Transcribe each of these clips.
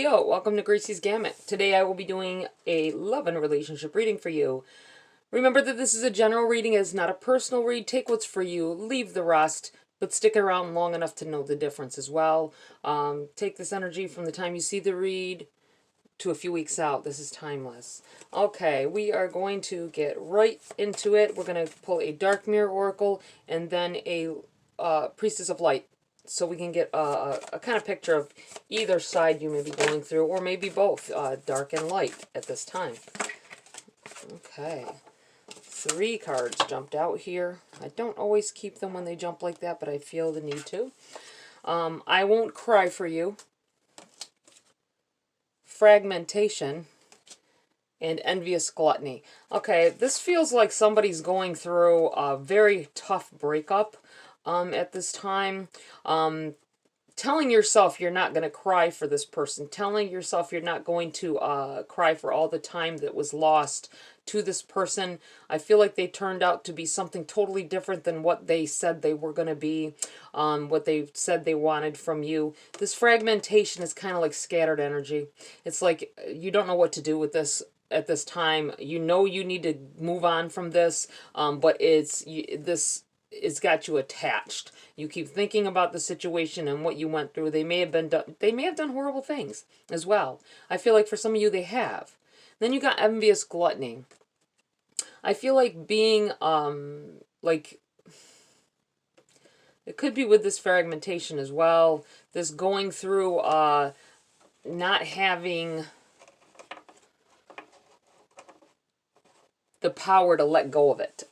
Leo, welcome to Gracie's Gamut. Today I will be doing a love and relationship reading for you. Remember that this is a general reading, it's not a personal read. Take what's for you, leave the rest, but stick around long enough to know the difference as well. Take this energy from the time you see the read to a few weeks out. This is timeless. Okay, we are going to get right into it. We're going to pull a Dark Mirror Oracle and then a Priestess of Light, so we can get a kind of picture of either side you may be going through, or maybe both, dark and light at this time. Okay, 3 cards jumped out here. I don't always keep them when they jump like that, but I feel the need to. I won't cry for you, fragmentation, and envious gluttony. Okay, this feels like somebody's going through a very tough breakup at this time. Telling yourself you're not going to cry for this person. Telling yourself you're not going to cry for all the time that was lost to this person. I feel like they turned out to be something totally different than what they said they were going to be, what they said they wanted from you. This fragmentation is kind of like scattered energy. It's like you don't know what to do with this at this time. You know you need to move on from this, but this got you attached. You keep thinking about the situation and what you went through. They may have done horrible things as well. I feel like for some of you they have. Then you got envious gluttony. I feel like being like, it could be with this fragmentation as well. This going through not having the power to let go of it.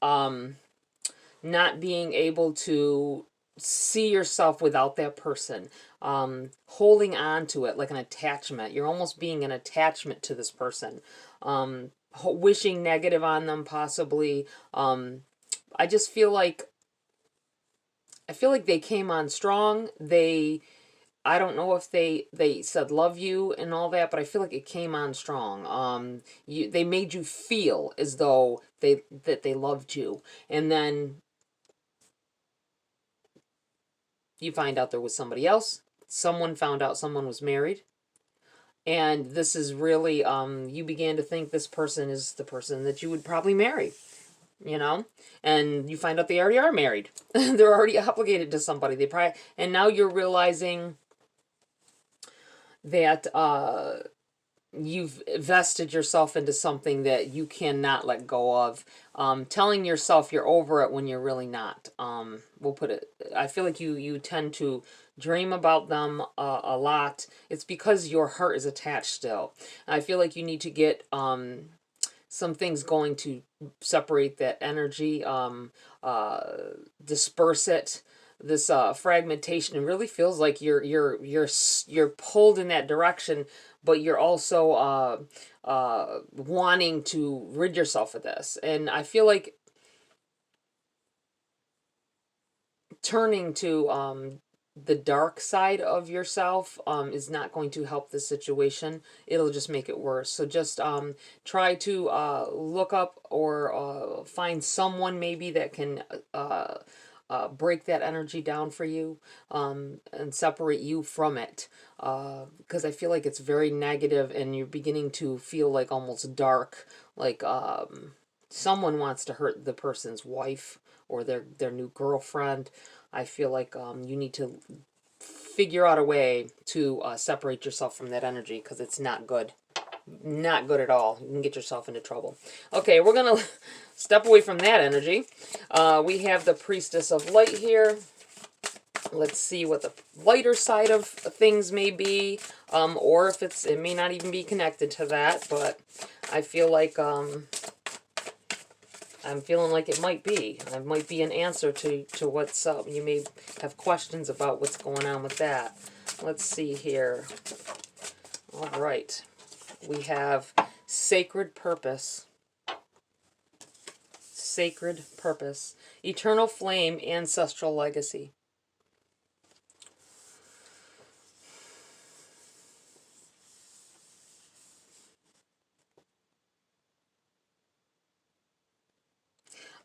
Not being able to see yourself without that person, holding on to it like an attachment. You're almost being an attachment to this person, wishing negative on them possibly. I just feel like, they came on strong. I don't know if they said love you and all that, but I feel like it came on strong. They made you feel as though they loved you, and then you find out there was somebody else. Someone found out someone was married. And this is really, you began to think this person is the person that you would probably marry, you know? And you find out they already are married. They're already obligated to somebody. And now you're realizing that you've vested yourself into something that you cannot let go of. Telling yourself you're over it when you're really not. We'll put it, I feel like you tend to dream about them a lot. It's because your heart is attached still. I feel like you need to get some things going to separate that energy, disperse it. This fragmentation, it really feels like you're pulled in that direction, but you're also wanting to rid yourself of this. And I feel like turning to the dark side of yourself is not going to help this situation. It'll just make it worse. So just try to look up or find someone maybe that can break that energy down for you, and separate you from it, because I feel like it's very negative and you're beginning to feel like almost dark, like someone wants to hurt the person's wife or their new girlfriend. I feel like you need to figure out a way to separate yourself from that energy, because it's not good. Not good at all. You can get yourself into trouble. Okay, we're going to step away from that energy. We have the Priestess of Light here. Let's see what the lighter side of things may be, or if it may not even be connected to that, but I feel like I'm feeling like it might be. It might be an answer to what's up. You may have questions about what's going on with that. Let's see here. All right. We have sacred purpose. Sacred purpose. Eternal flame, ancestral legacy.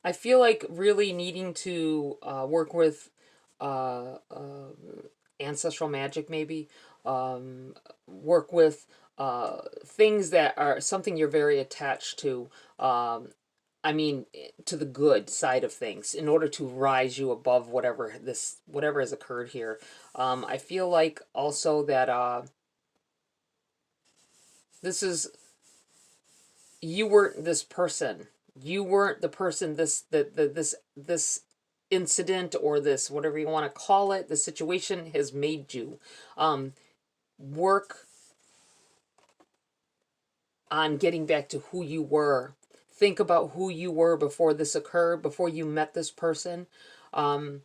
I feel like really needing to work with ancestral magic maybe, work with things that are something you're very attached to. I mean, to the good side of things, in order to rise you above whatever has occurred here. I feel like also that this is, you weren't this person. You weren't the person, this incident, or this, whatever you want to call it, the situation has made you. Work on getting back to who you were. Think about who you were before this occurred, before you met this person. I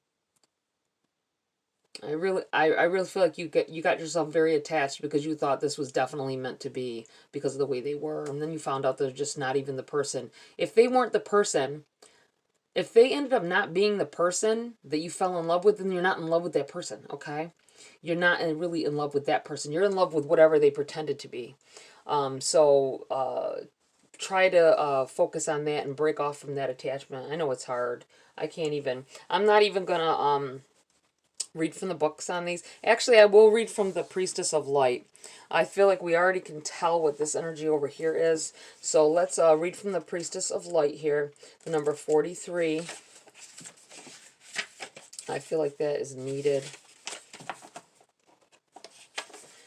really feel like you got yourself very attached because you thought this was definitely meant to be because of the way they were, and then you found out they're just not even the person. If they weren't the person, if they ended up not being the person that you fell in love with, then you're not in love with that person, okay? You're not really in love with that person. You're in love with whatever they pretended to be. Try to focus on that and break off from that attachment. I know it's hard. I'm not even gonna read from the books on these. Actually, I will read from the Priestess of Light. I feel like we already can tell what this energy over here is. So let's read from the Priestess of Light here, the number 43. I feel like that is needed.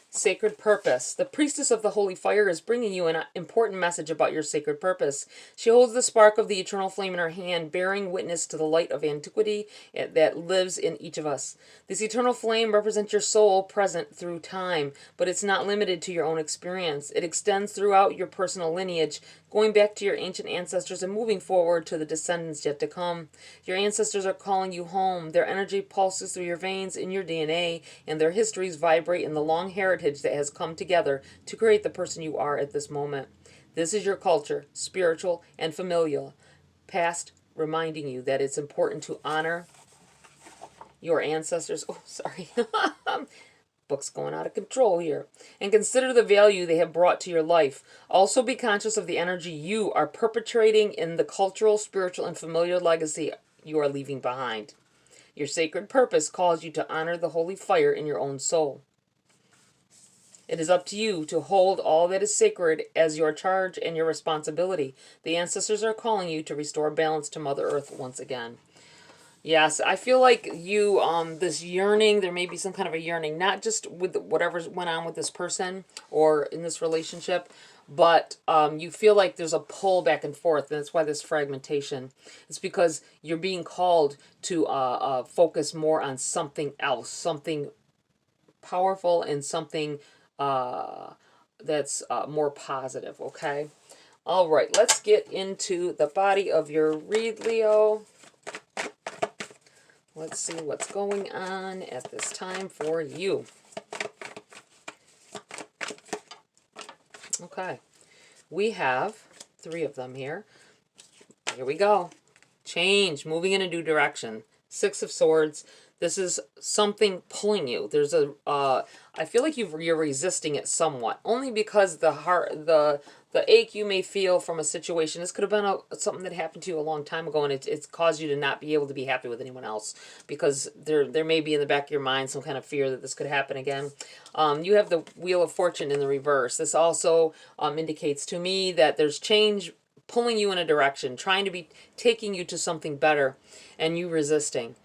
Sacred purpose. The priestess of the holy fire is bringing you an important message about your sacred purpose. She holds the spark of the eternal flame in her hand, bearing witness to the light of antiquity that lives in each of us. This eternal flame represents your soul present through time, but it's not limited to your own experience. It extends throughout your personal lineage, going back to your ancient ancestors and moving forward to the descendants yet to come. Your ancestors are calling you home. Their energy pulses through your veins, in your DNA, and their histories vibrate in the long heritage that has come together to create the person you are at this moment. This is your culture, spiritual and familial, past, reminding you that it's important to honor your ancestors. Oh, sorry. Book's going out of control here. And consider the value they have brought to your life. Also be conscious of the energy you are perpetrating in the cultural, spiritual, and familiar legacy you are leaving behind. Your sacred purpose calls you to honor the holy fire in your own soul. It is up to you to hold all that is sacred as your charge and your responsibility. The ancestors are calling you to restore balance to Mother Earth once again. Yes, I feel like you, this yearning, there may be some kind of a yearning, not just with whatever went on with this person or in this relationship, but you feel like there's a pull back and forth, and that's why this fragmentation. It's because you're being called to focus more on something else, something powerful, and something that's more positive, okay? All right, let's get into the body of your read, Leo. Let's see what's going on at this time for you. Okay. We have 3 of them here. Here we go. Change. Moving in a new direction. 6 of Swords. This is something pulling you. There's a, I feel like you're resisting it somewhat. Only because the ache you may feel from a situation, this could have been something that happened to you a long time ago, and it's caused you to not be able to be happy with anyone else, because there may be in the back of your mind some kind of fear that this could happen again. You have the Wheel of Fortune in the reverse. This also indicates to me that there's change pulling you in a direction, trying to be taking you to something better, and you resisting,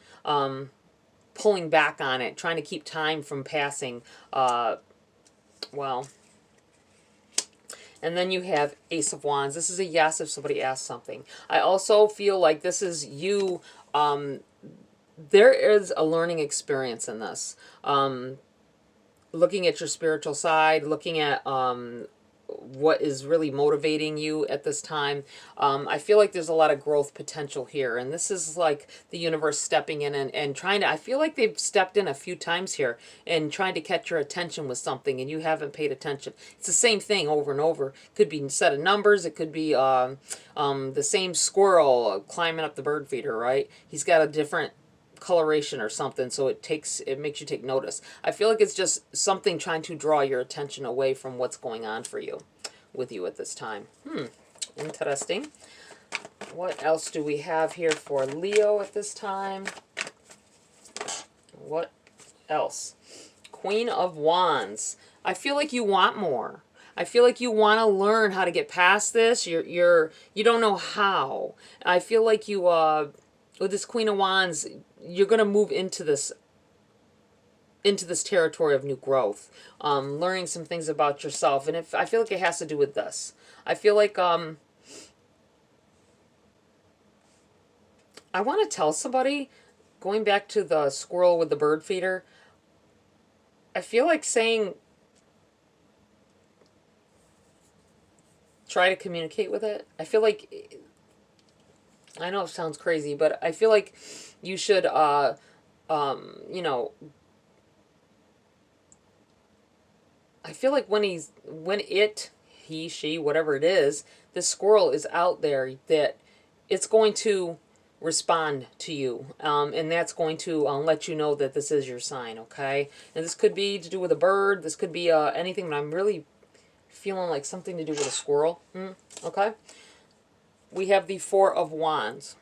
pulling back on it, trying to keep time from passing. Well, and then you have Ace of Wands. This is a yes if somebody asks something. I also feel like this is you. There is a learning experience in this. Looking at your spiritual side, looking at what is really motivating you at this time. I feel like there's a lot of growth potential here, and this is like the universe stepping in and trying to, I feel like they've stepped in a few times here and trying to catch your attention with something, and you haven't paid attention. It's the same thing over and over. Could be a set of numbers. It could be the same squirrel climbing up the bird feeder, right? He's got a different coloration or something, so it makes you take notice. I feel like it's just something trying to draw your attention away from what's going on for you, with you at this time. Interesting. What else do we have here for Leo at this time? What else? Queen of Wands. I feel like you want more. I feel like you want to learn how to get past this. You don't know how. I feel like you with this Queen of Wands, you're going to move into this territory of new growth, learning some things about yourself. And I feel like it has to do with this. I feel like I want to tell somebody, going back to the squirrel with the bird feeder, I feel like saying, try to communicate with it. I feel like, I know it sounds crazy, but I feel like you should, you know, I feel like when he, she, whatever it is, this squirrel is out there, that it's going to respond to you, and that's going to let you know that this is your sign, okay? And this could be to do with a bird, this could be anything, but I'm really feeling like something to do with a squirrel, okay? We have the Four of Wands.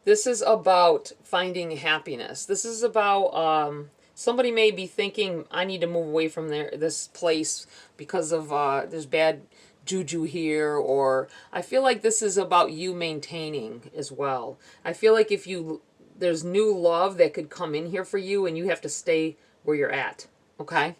This is about finding happiness. This is about somebody may be thinking, I need to move away from this place because of there's bad juju here, or I feel like this is about you maintaining as well. I feel like there's new love that could come in here for you, and you have to stay where you're at, okay?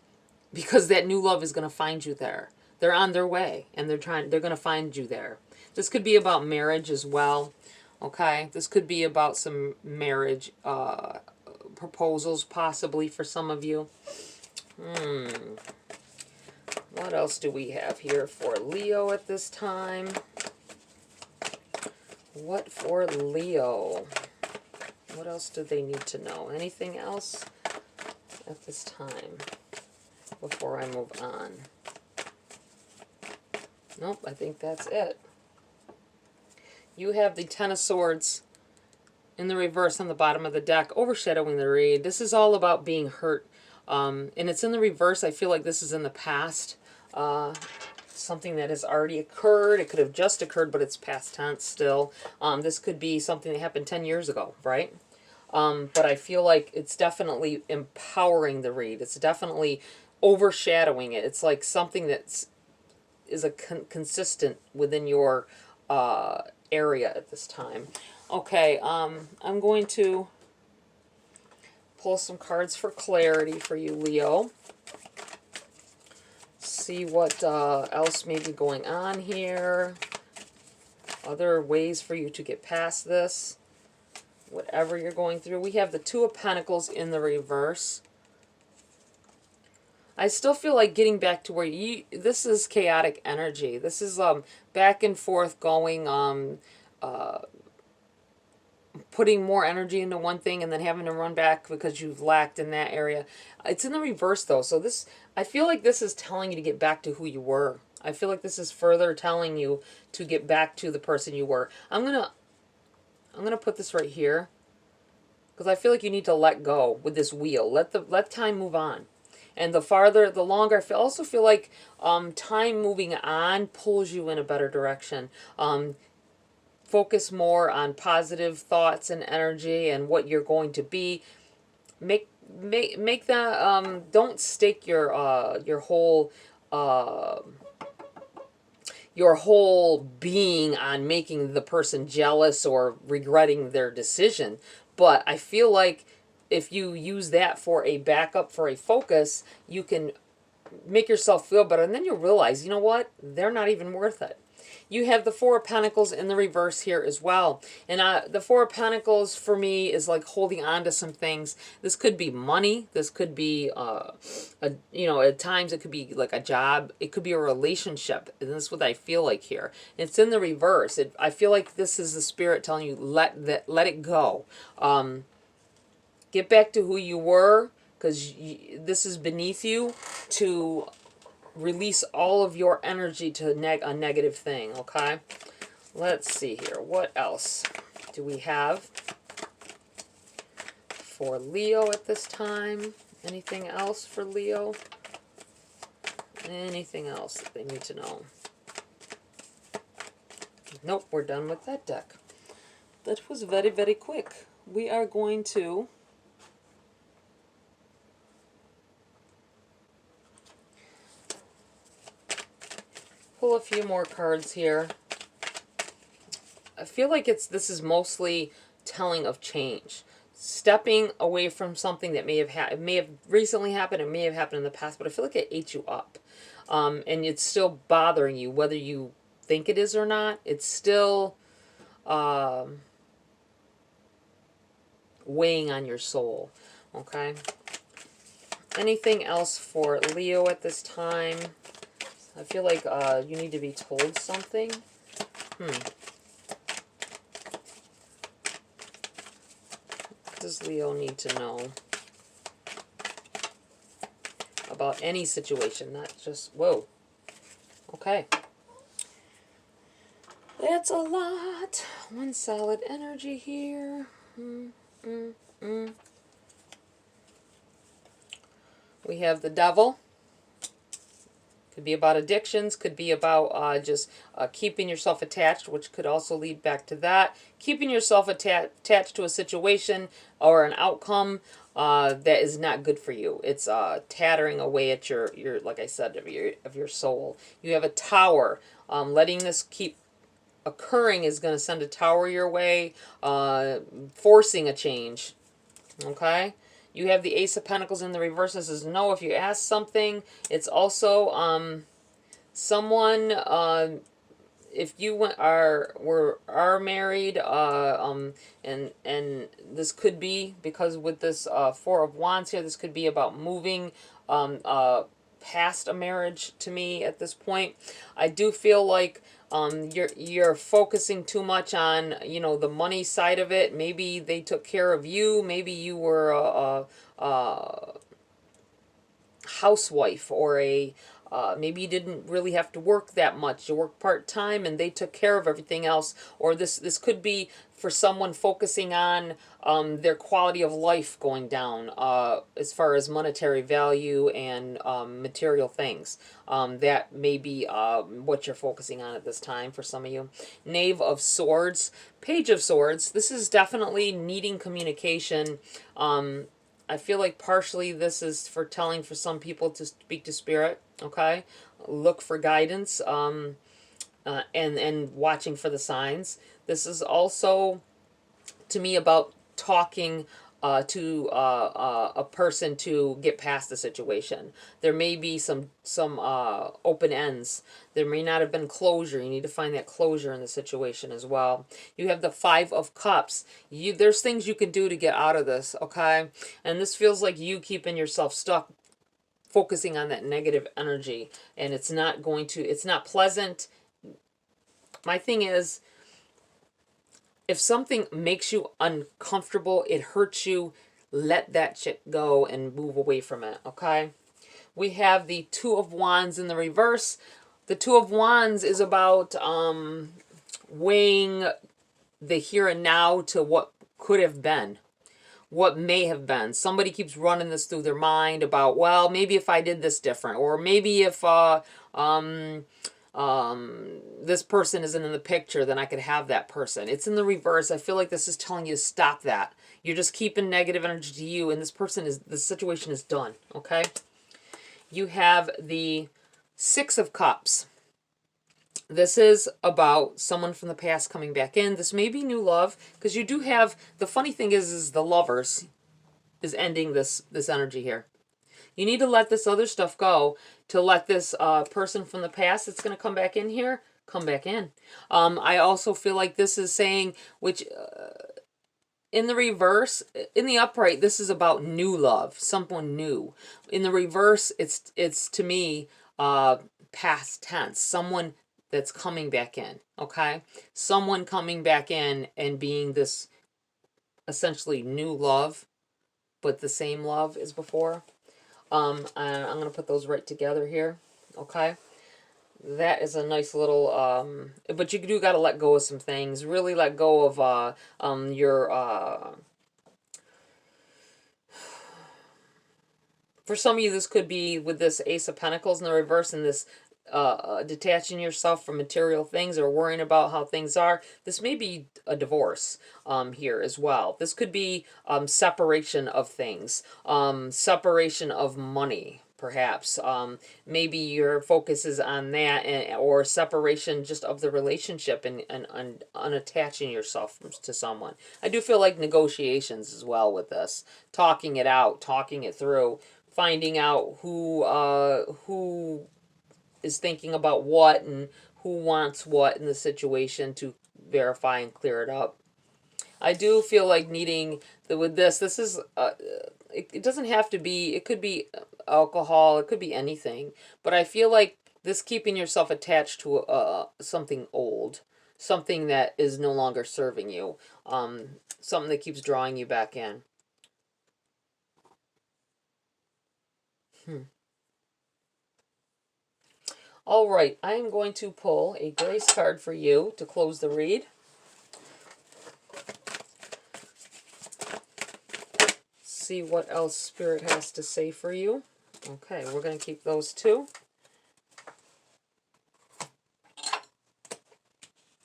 Because that new love is going to find you there. They're on their way, and they're going to find you there. This could be about marriage as well, okay? This could be about some marriage proposals possibly for some of you. What else do we have here for Leo at this time? What for Leo? What else do they need to know? Anything else at this time before I move on? Nope, I think that's it. You have the Ten of Swords in the reverse on the bottom of the deck, overshadowing the read. This is all about being hurt. And it's in the reverse. I feel like this is in the past. Something that has already occurred. It could have just occurred, but it's past tense still. This could be something that happened 10 years ago, right? But I feel like it's definitely empowering the read. It's definitely overshadowing it. It's like something that's consistent within your area at this time. Okay, I'm going to pull some cards for clarity for you, Leo. See what else may be going on here. Other ways for you to get past this. Whatever you're going through. We have the Two of Pentacles in the reverse. I still feel like getting back to where this is chaotic energy. This is back and forth going, putting more energy into one thing and then having to run back because you've lacked in that area. It's in the reverse though. So I feel like this is telling you to get back to who you were. I feel like this is further telling you to get back to the person you were. I'm gonna put this right here because I feel like you need to let go with this wheel. Let time move on. And the longer, I also feel like time moving on pulls you in a better direction. Focus more on positive thoughts and energy and what you're going to be. Make that, don't stake your whole being on making the person jealous or regretting their decision. But I feel like if you use that for a backup, for a focus, you can make yourself feel better. And then you'll realize, you know what? They're not even worth it. You have the Four of Pentacles in the reverse here as well. And the Four of Pentacles for me is like holding on to some things. This could be money. This could be, at times it could be like a job. It could be a relationship. And this is what I feel like here. It's in the reverse. I feel like this is the spirit telling you, let it go. Get back to who you were, because this is beneath you to release all of your energy to a negative thing, okay? Let's see here. What else do we have for Leo at this time? Anything else for Leo? Anything else that they need to know? Nope, we're done with that deck. That was very, very quick. We are going to pull a few more cards here. I feel like this is mostly telling of change. Stepping away from something that may have recently happened, it may have happened in the past, but I feel like it ate you up. And it's still bothering you, whether you think it is or not. It's still weighing on your soul. Okay. Anything else for Leo at this time? I feel like you need to be told something. What does Leo need to know about any situation? Not just, whoa. Okay. That's a lot. One solid energy here. We have the Devil. Could be about addictions, could be about just keeping yourself attached, which could also lead back to that. Keeping yourself attached to a situation or an outcome that is not good for you. It's tattering away at your, like I said, of your soul. You have a Tower. Letting this keep occurring is going to send a Tower your way, forcing a change. Okay? You have the Ace of Pentacles in the reverse. This is no. If you ask something, it's also someone. If you are married, and this could be because with this Four of Wands here, this could be about moving past a marriage. To me, at this point, I do feel like you're focusing too much on, the money side of it. Maybe they took care of you. Maybe you were a housewife, or maybe you didn't really have to work that much. You worked part-time and they took care of everything else. Or this could be for someone focusing on their quality of life going down as far as monetary value and material things. That may be what you're focusing on at this time for some of you. Knave of Swords, Page of Swords. This is definitely needing communication. I feel like partially this is for telling for some people to speak to spirit, okay? Look for guidance and watching for the signs. This is also, to me, about talking to a person to get past the situation. There may be some open ends. There may not have been closure. You need to find that closure in the situation as well. You have the Five of Cups. There's things you can do to get out of this, okay? And this feels like you keeping yourself stuck, focusing on that negative energy, and it's not pleasant. My thing is, if something makes you uncomfortable, it hurts you, let that shit go and move away from it, okay? We have the Two of Wands in the reverse. The Two of Wands is about weighing the here and now to what could have been, what may have been. Somebody keeps running this through their mind about, well, maybe if I did this different, or maybe if this person isn't in the picture, then I could have that person. It's in the reverse. I feel like this is telling you to stop that. You're just keeping negative energy to you, and the situation is done, okay? You have the Six of Cups. This is about someone from the past coming back in. This may be new love, because you do have, the funny thing is the Lovers is ending this energy here. You need to let this other stuff go to let this person from the past that's going to come back in here, come back in. I also feel like this is saying, which in the reverse, in the upright, this is about new love, someone new. In the reverse, it's to me past tense, someone that's coming back in, okay? Someone coming back in and being this essentially new love, but the same love as before. I'm going to put those right together here, okay? That is a nice little, but you do got to let go of some things. Really let go of your, for some of you, this could be with this Ace of Pentacles in the reverse and this detaching yourself from material things or worrying about how things are. This may be a divorce here as well. This could be separation of things, separation of money, perhaps. Maybe your focus is on that, or separation just of the relationship, and unattaching yourself to someone. I do feel like negotiations as well with this, talking it out, talking it through, finding out who is thinking about what and who wants what in the situation to verify and clear it up. I do feel like needing with this is it doesn't have to be, it could be alcohol, it could be anything, but I feel like this keeping yourself attached to something old, something that is no longer serving you, something that keeps drawing you back in. All right, I am going to pull a grace card for you to close the read. See what else Spirit has to say for you. Okay, we're going to keep those two.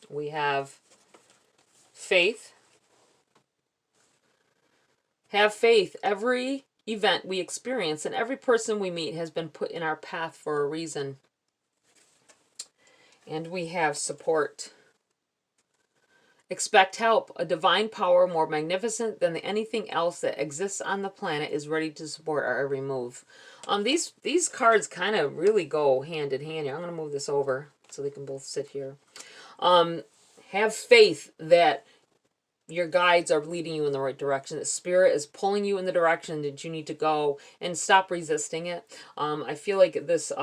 We have faith. Have faith. Every event we experience and every person we meet has been put in our path for a reason. And we have support. Expect help. A divine power more magnificent than anything else that exists on the planet is ready to support our every move. These cards kind of really go hand in hand here. I'm going to move this over so they can both sit here. Have faith that your guides are leading you in the right direction. That Spirit is pulling you in the direction that you need to go, and stop resisting it. I feel like this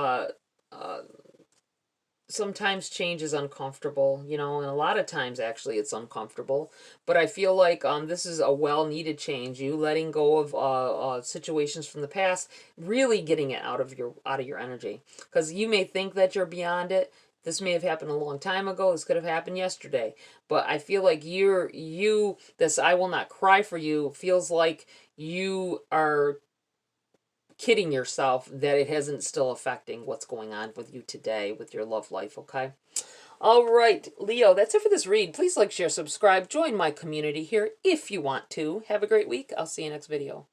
sometimes change is uncomfortable, and a lot of times actually it's uncomfortable, but I feel like this is a well-needed change. You letting go of situations from the past, really getting it out of your energy, because you may think that you're beyond it. This may have happened a long time ago. This could have happened yesterday, but I feel like this I will not cry for you feels like you are kidding yourself that it isn't still affecting what's going on with you today with your love life, okay? All right, Leo, that's it for this read. Please like, share, subscribe, join my community here if you want to. Have a great week. I'll see you next video.